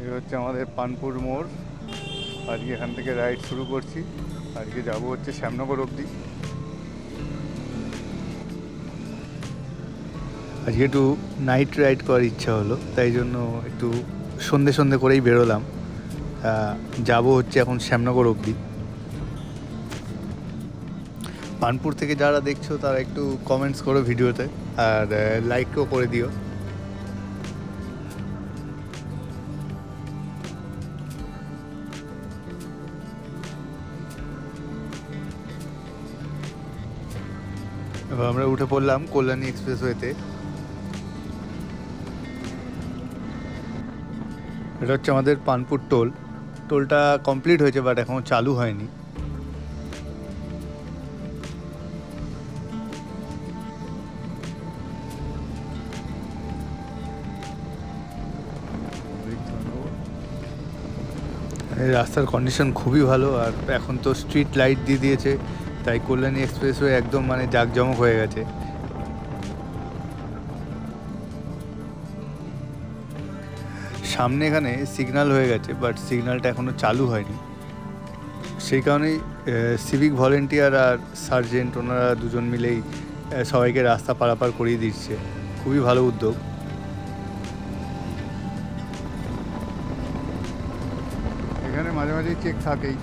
এই হচ্ছে আমাদের পানপুর মোড়। আজকে এখান থেকে রাইড শুরু করছি। আজকে যাব হচ্ছে শ্যামনগর অবধি। আজকে একটু নাইট রাইড করার ইচ্ছা হলো, তাই জন্য একটু সন্ধে সন্ধে করেই বেরোলাম। যাব হচ্ছে এখন শ্যামনগর অবধি। পানপুর থেকে যারা দেখছো তারা একটু কমেন্টস করো ভিডিওতে, আর লাইকও করে দিও। এবার আমরা উঠে পড়লাম কল্যাণী এক্সপ্রেসওয়েতে। এটা হচ্ছে আমাদের পানপুর টোল। টোলটা কমপ্লিট হয়েছে, বাট এখনও চালু হয়নি। এই রাস্তার কন্ডিশন খুবই ভালো, আর এখন তো স্ট্রিট লাইট দিয়ে দিয়েছে, তাই কল্যাণী এক্সপ্রেসওয়ে একদম মানে জাঁকজমক হয়ে গেছে। সামনে এখানে সিগন্যাল হয়ে গেছে, বাট সিগন্যালটা এখনও চালু হয়নি। সেই কারণেই সিভিক ভলেন্টিয়ার আর সার্জেন্ট ওনারা দুজন মিলেই সবাইকে রাস্তা পারাপার করিয়ে দিচ্ছে। খুবই ভালো উদ্যোগ। এখানে মাঝে মাঝে চেক থাকেই।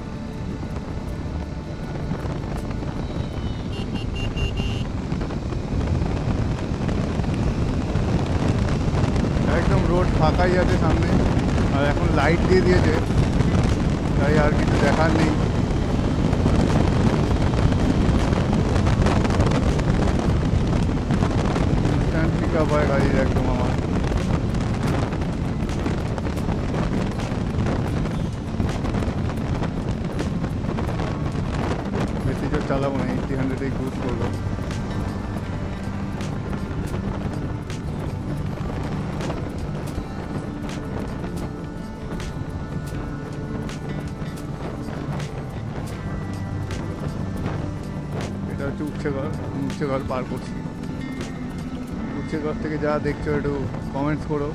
একদম রোড ফাঁকাই আছে সামনে, আর এখন লাইট দিয়ে দিয়েছে, তাই আর কিছু দেখার নেই। ইনস্ট্যান্ট পিক আপ হয় গাড়ির একদম আমার। বেশি জোর চালাবো না, 80-100 ক্রুজ করবো। এটা হচ্ছে উচ্চঘর পার করছি। উচ্চঘর থেকে যা দেখছো একটু কমেন্টস করো,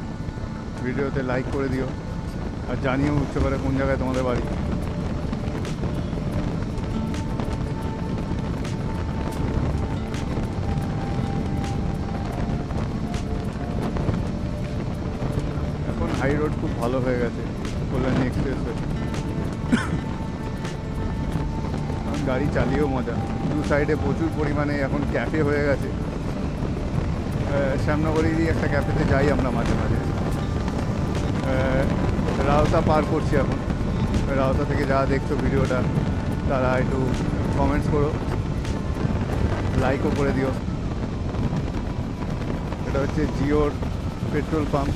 ভিডিওতে লাইক করে দিও, আর জানিও উচ্চঘরে কোন জায়গায় তোমাদের বাড়ি। এখন হাই রোড খুব ভালো হয়ে গেছে কল্যাণী এক্সপ্রেসওয়ে। গাড়ি চালিয়েও মজা। দু সাইডে প্রচুর পরিমাণে এখন ক্যাফে হয়ে গেছে। শ্যামনগরেরই একটা ক্যাফেতে যাই আমরা মাঝে মাঝে। রাওতা পার করছি এখন। রাওতা থেকে যা দেখছো ভিডিওটা তারা একটু কমেন্টস করো, লাইকও করে দিও। এটা হচ্ছে জিওর পেট্রোল পাম্প।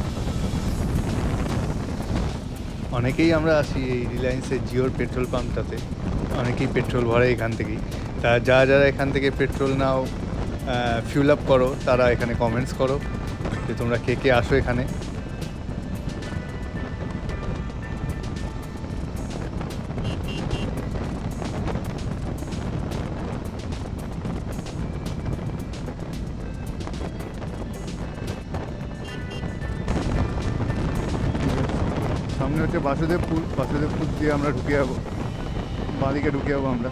অনেকেই আমরা আসি এই রিলায়েন্সের জিওর পেট্রোল পাম্পটাতে, অনেকেই পেট্রোল ভরে এখান থেকেই। তা যারা এখান থেকে পেট্রোল নাও, ফিউল আপ করো, তারা এখানে কমেন্টস করো যে তোমরা কে কে আসো এখানে। সামনে হচ্ছে বাসুদেবপুর। বাসুদেবপুর দিয়ে আমরা ঢুকে যাবো, বাঁদিকে ঢুকে যাবো আমরা।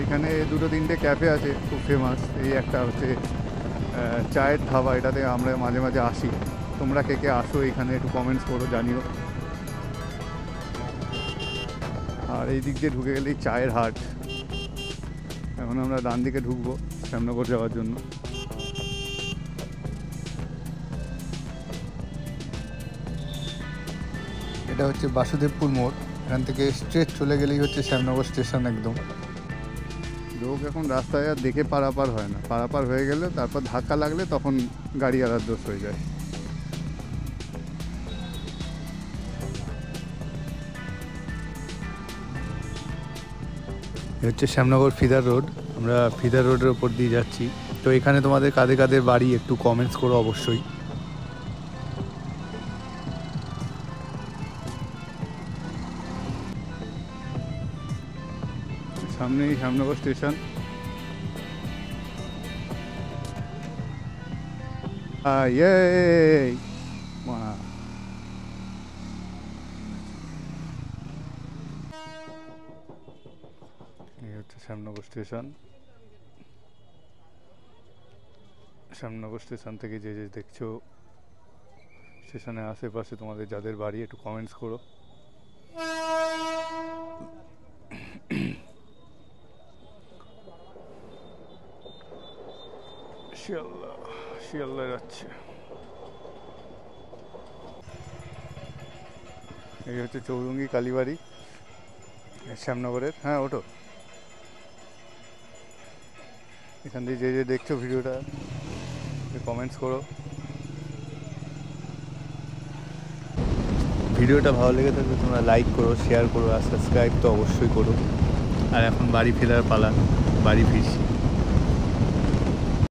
এখানে 2-3টে ক্যাফে আছে খুব ফেমাস। এই একটা হচ্ছে চায়ের ধাবা, এটাতে আমরা মাঝে মাঝে আসি। তোমরা কে কে আসো এখানে একটু কমেন্টস করো, জানিও। আর এই দিক দিয়ে ঢুকে গেলেই চায়ের হাট। এখন আমরা ডান দিকে ঢুকবো শ্যামনগর যাওয়ার জন্য। এটা হচ্ছে বাসুদেবপুর মোড়। এখান থেকে স্ট্রেট চলে গেলেই হচ্ছে শ্যামনগর স্টেশন একদম। লোক এখন রাস্তায় আর দেখে পারাপার হয় না, পারাপার হয়ে গেলে তারপর ধাক্কা লাগলে তখন গাড়ি আলার দোষ হয়ে যায়। হচ্ছে শ্যামনগর ফিদার রোড। আমরা ফিদার রোডের ওপর দিয়ে যাচ্ছি। তো এখানে তোমাদের কাদের কাদের বাড়ি একটু কমেন্টস করো অবশ্যই। সামনেই শ্যামনগর স্টেশন। এই হচ্ছে শ্যামনগর স্টেশন। শ্যামনগর স্টেশন থেকে যে যে দেখছো স্টেশনের আশেপাশে তোমাদের যাদের বাড়ি, একটু কমেন্টস করো। শিয়ালদা যাচ্ছে। এই হচ্ছে চৌরঙ্গি কালীবাড়ি শ্যামনগরের। হ্যাঁ, ওটো। এখান দিয়ে যে যে দেখছো ভিডিওটা কমেন্টস করো। ভিডিওটা ভালো লেগে থাকলে তোমরা লাইক করো, শেয়ার করো আর সাবস্ক্রাইব তো অবশ্যই করো। আর এখন বাড়ি ফেরার পালা, বাড়ি ফিরছি।